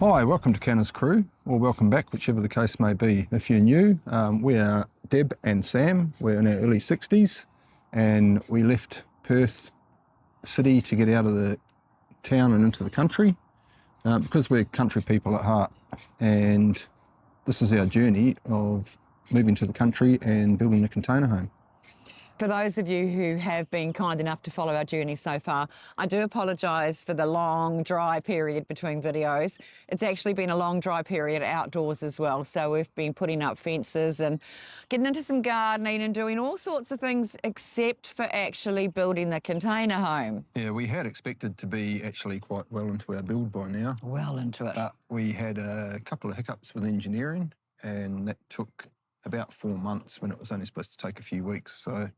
Hi, welcome to Canna's crew, or welcome back, whichever the case may be. If you're new, we are Deb and Sam. We're in our early 60s and we left Perth City to get out of the town and into the country because we're country people at heart. And this is our journey of moving to the country and building a container home. For those of you who have been kind enough to follow our journey so far, I do apologise for the long dry period between videos. It's actually been a long dry period outdoors as well. So we've been putting up fences and getting into some gardening and doing all sorts of things except for actually building the container home. Yeah, we had expected to be actually quite well into our build by now. Well into it. But we had a couple of hiccups with engineering and that took about 4 months when it was only supposed to take a few weeks. So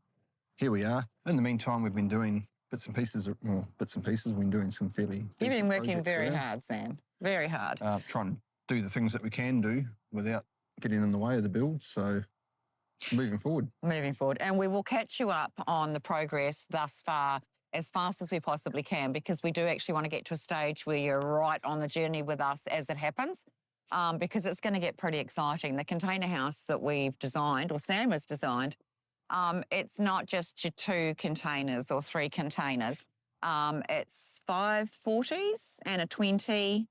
here we are. In the meantime, we've been doing bits and pieces. We've been doing some fairly. You've been working very hard, Sam. Very hard. Trying to do the things that we can do without getting in the way of the build. So moving forward. Moving forward. And we will catch you up on the progress thus far as fast as we possibly can, because we do actually want to get to a stage where you're right on the journey with us as it happens, because it's going to get pretty exciting. The container house that we've designed, or Sam has designed, it's not just your 2 containers or 3 containers. It's 5 40s and a 20.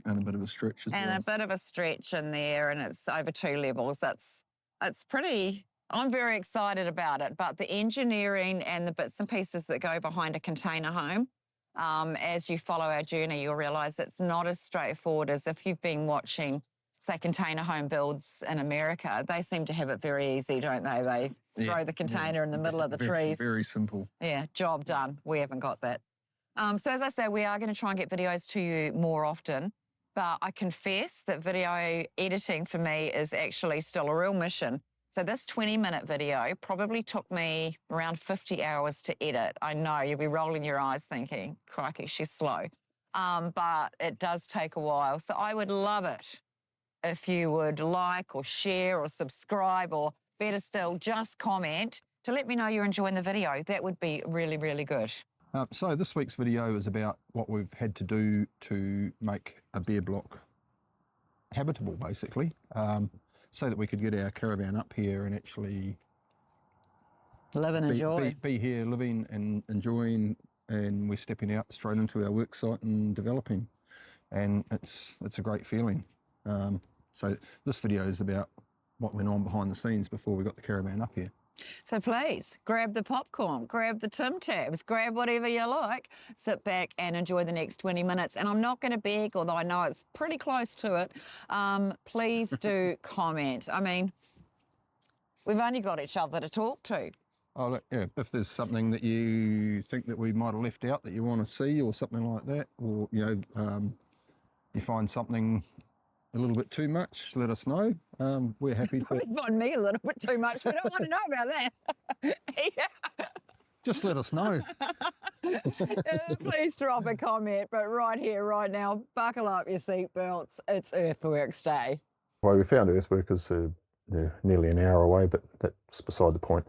And a bit of a stretch as well. And a bit of a stretch in there, and it's over 2 levels. It's pretty, I'm very excited about it. But the engineering and the bits and pieces that go behind a container home, as you follow our journey, you'll realise it's not as straightforward as if you've been watching, say, container home builds in America. They seem to have it very easy, don't they? They throw the container in the middle of the trees. Very simple. Yeah, job done. We haven't got that. So as I say, we are going to try and get videos to you more often, but I confess that video editing for me is actually still a real mission. So this 20-minute video probably took me around 50 hours to edit. I know, you'll be rolling your eyes thinking, crikey, she's slow. But it does take a while. So I would love it if you would like or share or subscribe, or better still, just comment to let me know you're enjoying the video. That would be really, really good. So this week's video is about what we've had to do to make a beer block habitable, basically, so that we could get our caravan up here and actually live and enjoy. Be here living and enjoying, and we're stepping out straight into our work site and developing. And it's a great feeling. So this video is about what went on behind the scenes before we got the caravan up here. So please grab the popcorn, grab the Tim Tabs, grab whatever you like, sit back and enjoy the next 20 minutes. And I'm not going to beg, although I know it's pretty close to it. Please do comment. I mean, we've only got each other to talk to. Oh, look, yeah, if there's something that you think that we might have left out that you want to see or something like that, or, you know, you find something a little bit too much, let us know. We're happy to... Probably find me a little bit too much. We don't want to know about that. Yeah. Just let us know. Please drop a comment, but right here, right now, buckle up your seatbelts. It's Earthworks Day. Well, we found Earthworks nearly an hour away, but that's beside the point.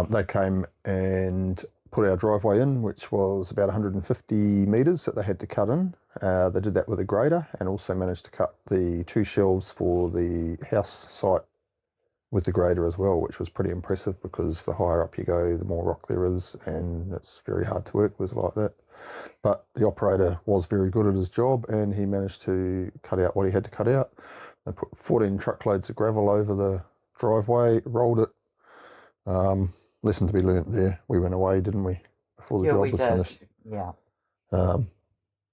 They came and put our driveway in, which was about 150 metres that they had to cut in. They did that with a grader and also managed to cut the 2 shelves for the house site with the grader as well, which was pretty impressive because the higher up you go, the more rock there is, and it's very hard to work with like that. But the operator was very good at his job and he managed to cut out what he had to cut out. They put 14 truckloads of gravel over the driveway, rolled it. Lesson to be learnt there. We went away, didn't we, before the job was finished? Yeah.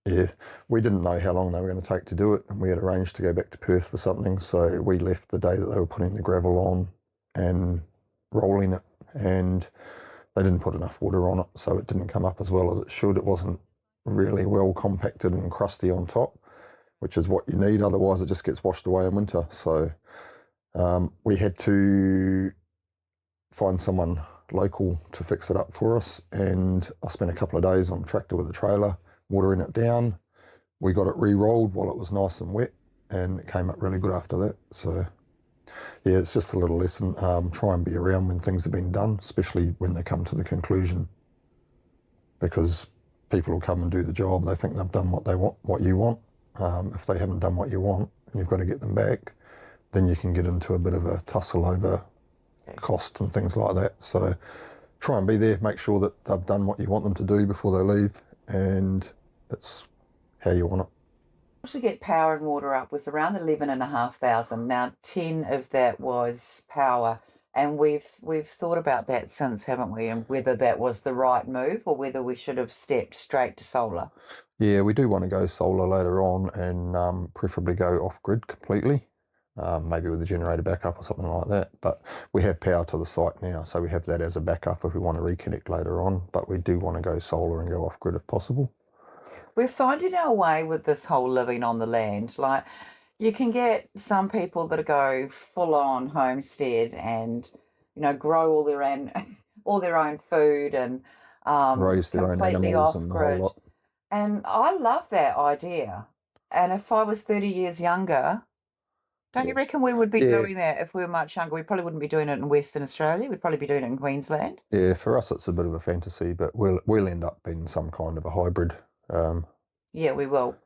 Yeah, we didn't know how long they were going to take to do it, and we had arranged to go back to Perth for something, so we left the day that they were putting the gravel on and rolling it, and they didn't put enough water on it, so it didn't come up as well as it should. It wasn't really well compacted and crusty on top, which is what you need, otherwise it just gets washed away in winter. So we had to find someone local to fix it up for us, and I spent a couple of days on the tractor with a trailer watering it down. We got it re-rolled while it was nice and wet, and it came up really good after that. So yeah, it's just a little lesson. Try and be around when things have been done, especially when they come to the conclusion, because people will come and do the job. They think they've done what they want, what you want, if they haven't done what you want, and you've got to get them back, then you can get into a bit of a tussle over cost and things like that. So try and be there, make sure that they've done what you want them to do before they leave, and it's how you want it. To get power and water up was around 11,500. Now 10 of that was power, and we've thought about that since, haven't we? And whether that was the right move or whether we should have stepped straight to solar. Yeah, we do want to go solar later on, and preferably go off grid completely, maybe with a generator backup or something like that. But we have power to the site now, so we have that as a backup if we want to reconnect later on. But we do want to go solar and go off grid if possible. We're finding our way with this whole living on the land. Like, you can get some people that go full on homestead and, grow all their own food and Raise their own completely animals and the whole off-grid. lot. And I love that idea. And if I was 30 years younger, don't you reckon we would be doing that if we were much younger? We probably wouldn't be doing it in Western Australia. We'd probably be doing it in Queensland. Yeah, for us it's a bit of a fantasy, but we'll end up being some kind of a hybrid. Yeah, we will.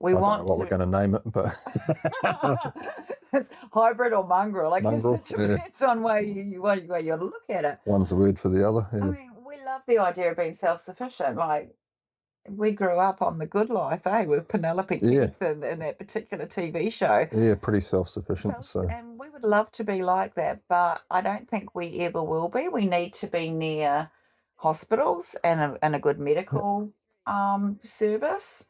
I don't know what we're going to name it, but it's hybrid or mongrel. I guess Mongrel, it depends on way you look at it. one's a word for the other. I Yeah. mean, we love the idea of being self-sufficient. Like, we grew up on The Good Life, with Penelope Keith in that particular TV show. Yeah, pretty self-sufficient. So And we would love to be like that, but I don't think we ever will be. We need to be near hospitals and a good medical service.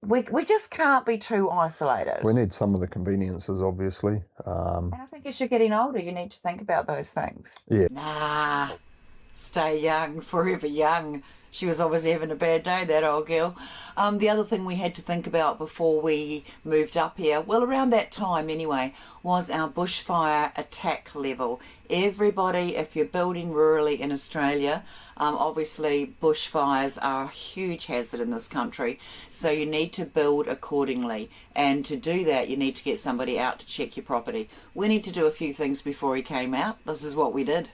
We just can't be too isolated. we need some of the conveniences, obviously. And I think as you're getting older, you need to think about those things. Yeah. Nah, stay young, forever young. She was obviously having a bad day, that old girl. The other thing we had to think about before we moved up here, well, around that time anyway, was our bushfire attack level. Everybody, if you're building rurally in Australia, obviously bushfires are a huge hazard in this country, so you need to build accordingly. And to do that, you need to get somebody out to check your property. We need to do a few things before he came out. This is what we did.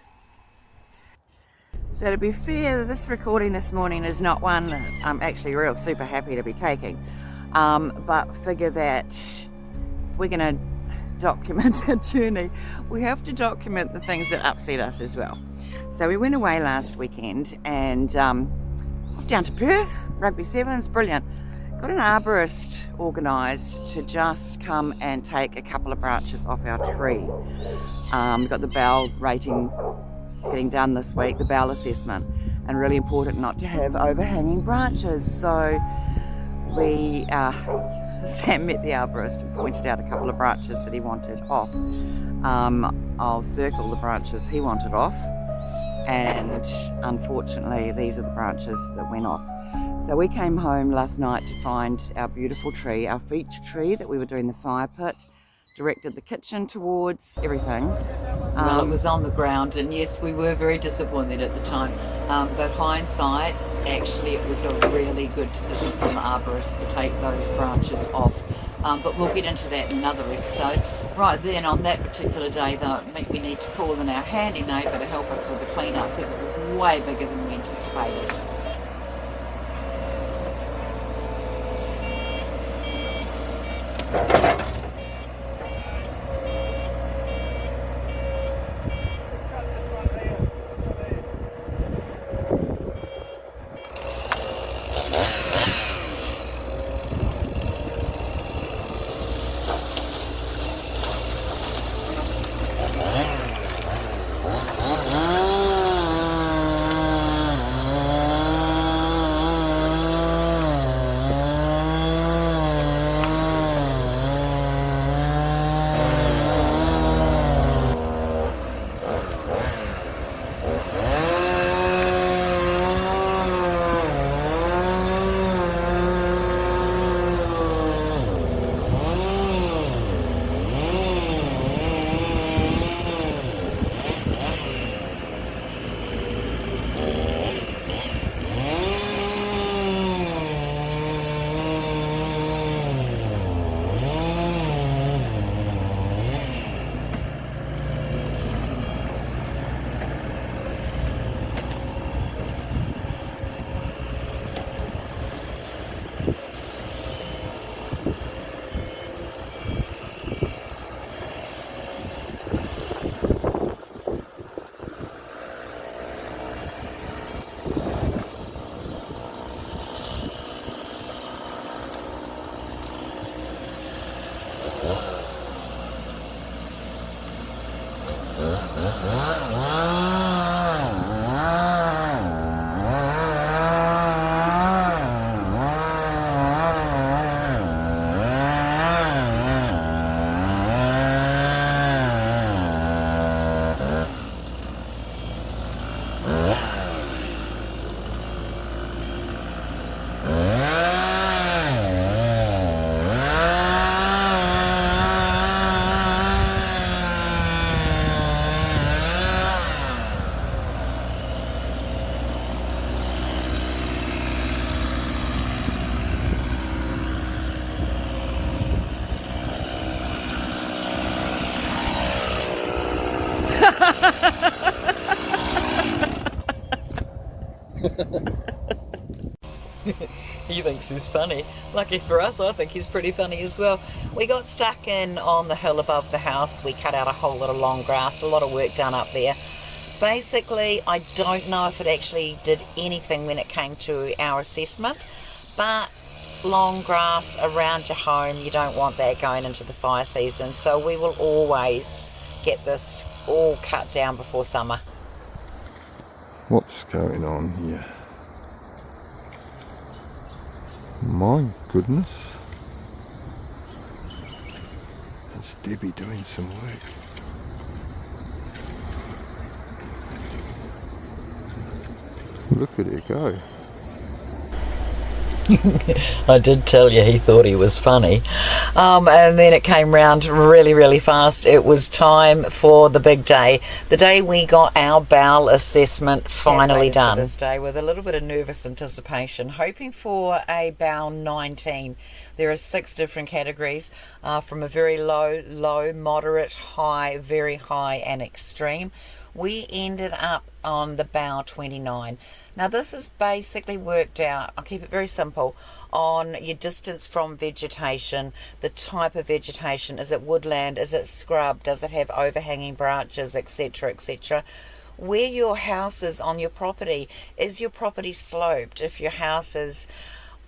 So to be fair, this recording this morning is not one that I'm actually real super happy to be taking, but figure that if we're going to document a journey, we have to document the things that upset us as well. So we went away last weekend and off down to Perth, Rugby Sevens, brilliant. Got an arborist organised to just come and take a couple of branches off our tree. We've got the bough rating getting done this week, the bough assessment, and really important not to have overhanging branches. So we Sam met the arborist and pointed out a couple of branches that he wanted off. I'll circle the branches he wanted off, and unfortunately these are the branches that went off. So we came home last night to find our beautiful tree, our feature tree that we were doing the fire pit, directed the kitchen towards, everything. Well, it was on the ground, and yes, we were very disappointed at the time, but hindsight, actually it was a really good decision from the arborist to take those branches off. But we'll get into that in another episode. Right then, on that particular day though, we need to call in our handy neighbour to help us with the clean-up, because it was way bigger than we anticipated. He thinks he's funny. Lucky for us, I think he's pretty funny as well. We got stuck in on the hill above the house. We cut out a whole lot of long grass, a lot of work done up there. Basically, I don't know if it actually did anything when it came to our assessment, but long grass around your home, you don't want that going into the fire season, so we will always get this all cut down before summer. What's going on here? My goodness. That's Debbie doing some work. Look at her go. I did tell you he thought he was funny. And then it came round really, really fast. It was time for the big day. The day we got our bowel assessment finally done. This day with a little bit of nervous anticipation, hoping for a bowel 19. There are 6 different categories, from a very low, low, moderate, high, very high and extreme. We ended up on the bowel 29. Now this is basically worked out, I'll keep it very simple, on your distance from vegetation, the type of vegetation. Is it woodland? Is it scrub? Does it have overhanging branches, etc., etc.? Where your house is on your property. Is your property sloped? If your house is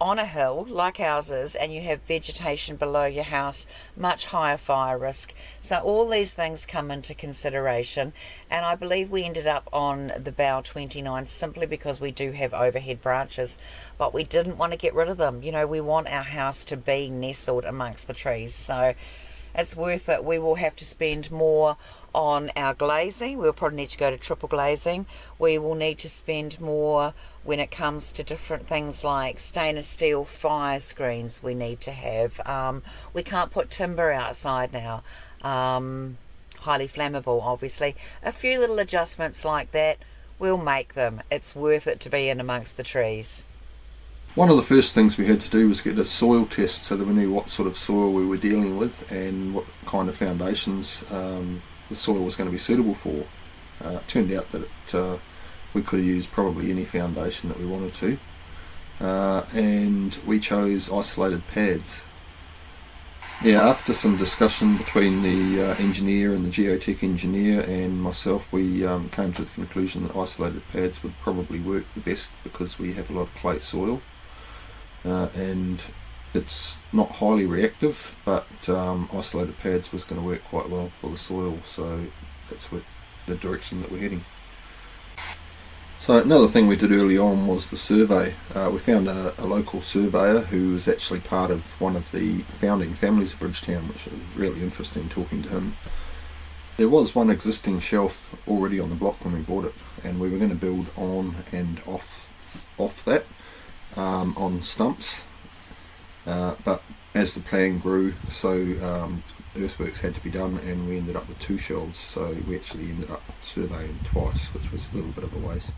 on a hill like ours is and you have vegetation below your house, much higher fire risk. So all these things come into consideration, and I believe we ended up on the bowel 29 simply because we do have overhead branches, but we didn't want to get rid of them. You know, we want our house to be nestled amongst the trees, so it's worth it. We will have to spend more on our glazing. We'll probably need to go to triple glazing. We will need to spend more when it comes to different things like stainless steel fire screens we need to have. We can't put timber outside now. Highly flammable, obviously. A few little adjustments like that, we'll make them. It's worth it to be in amongst the trees. One of the first things we had to do was get a soil test so that we knew what sort of soil we were dealing with and what kind of foundations the soil was going to be suitable for. It turned out that we could have used probably any foundation that we wanted to, and we chose isolated pads. Yeah, after some discussion between the engineer and the geotech engineer and myself, we came to the conclusion that isolated pads would probably work the best because we have a lot of clay soil. And it's not highly reactive, but isolated pads was going to work quite well for the soil, so that's the direction that we're heading. So another thing we did early on was the survey. We found a local surveyor who was actually part of one of the founding families of Bridgetown, which was really interesting talking to him. There was one existing shelf already on the block when we bought it, and we were going to build on and off that. On stumps, but as the plan grew, so earthworks had to be done, and we ended up with 2 shelves, so we actually ended up surveying twice, which was a little bit of a waste.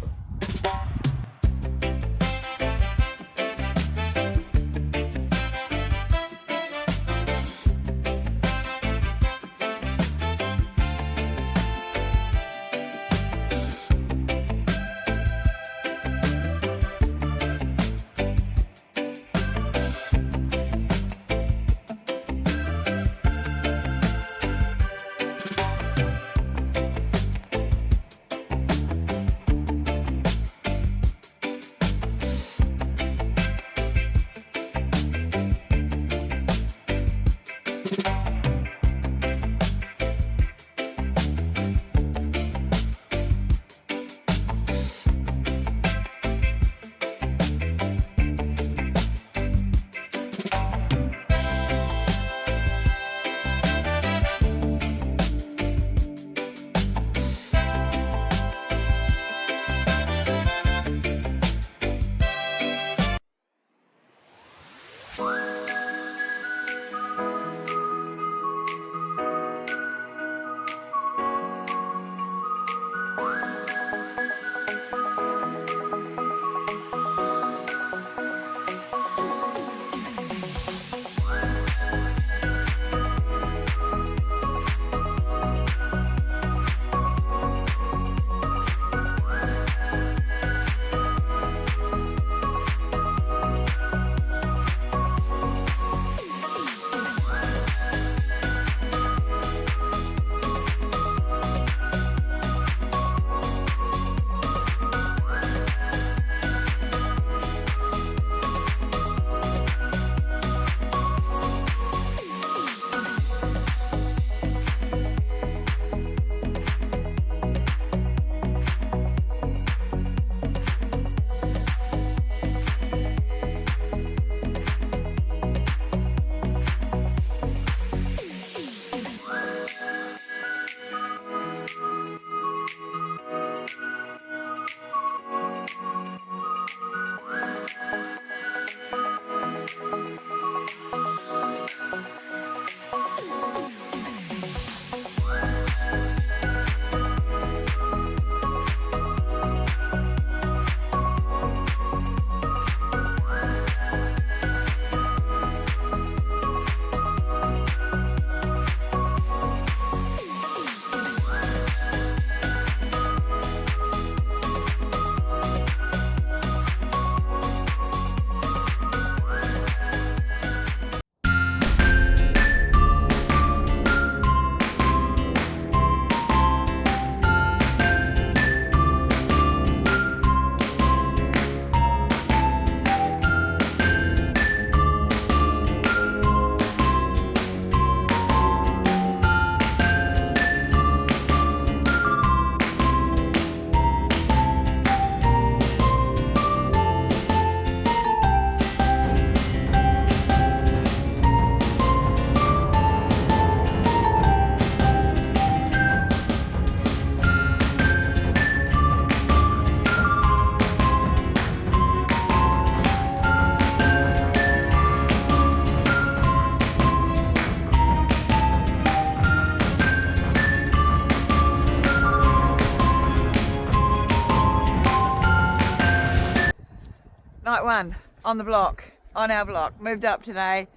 right one on the block, on our block, moved up today.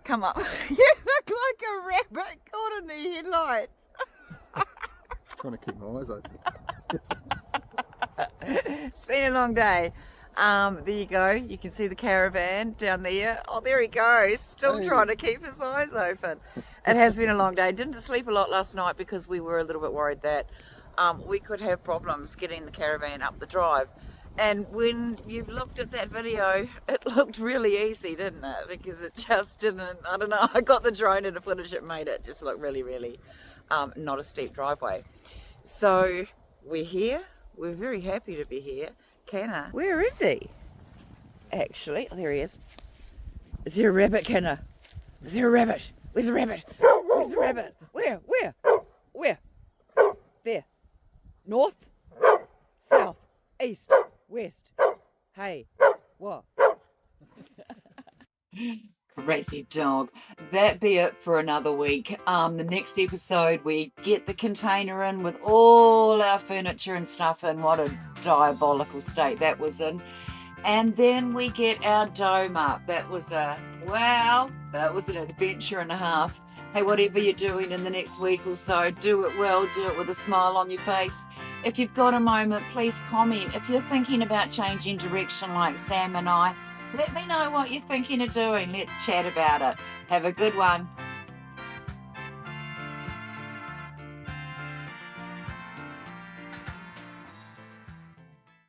Come up. You look like a rabbit caught in the headlights. Trying to keep my eyes open. It's been a long day. There you go. You can see the caravan down there. Oh, there he goes. Still Hey. trying to keep his eyes open. It has been a long day. Didn't sleep a lot last night because we were a little bit worried that we could have problems getting the caravan up the drive. And when you looked at that video, it looked really easy, didn't it? Because it just didn't, I don't know, I got the drone and the footage it made it just look really, really not a steep driveway. So we're here. We're very happy to be here. Canna, where is he? Actually, oh, there he is. Is there a rabbit, Canna? Is there a rabbit? Where's the rabbit? Where's the rabbit? Where? Where? There. North? South? East? West? Hey, what? Crazy dog. That be it for another week. The next episode we get the container in with all our furniture and stuff in. What a diabolical state that was in. And then we get our dome up. That was an adventure and a half. Hey, whatever you're doing in the next week or so, do it well, do it with a smile on your face. If you've got a moment, please comment. If you're thinking about changing direction like Sam and I, let me know what you're thinking of doing. Let's chat about it. Have a good one.